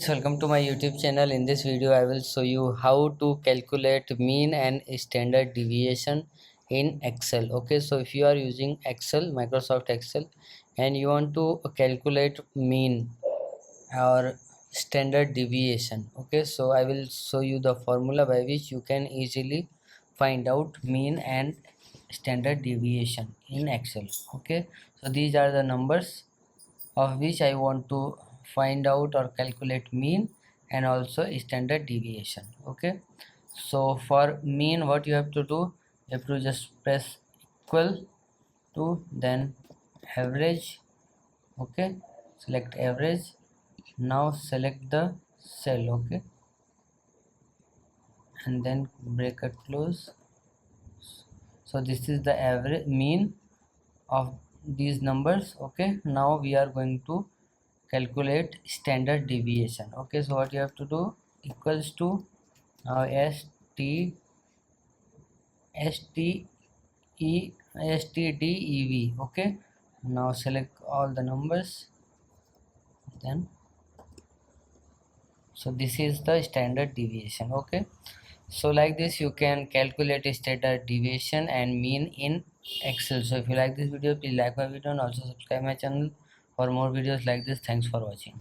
Welcome to my YouTube channel. In this video I will show you how to calculate mean and standard deviation in Excel. Okay, so if you are using Excel, Microsoft Excel, and you want to calculate mean or standard deviation, okay, so I will show you the formula by which you can easily find out mean and standard deviation in Excel. Okay, so these are the numbers of which I want to find out or calculate mean and also standard deviation. Okay, so for mean, what you have to do, you have to just press equal to, then average. Okay, select average. Now select the cell. Okay, and then bracket close. So this is the average mean of these numbers. Okay, now we are going to calculate standard deviation. Okay, so what you have to do, equals to, now stdev. Okay, now select all the numbers, then so this is the standard deviation. Okay, so like this you can calculate a standard deviation and mean in Excel. So if you like this video, please like my video and also subscribe my channel for more videos like this. Thanks for watching.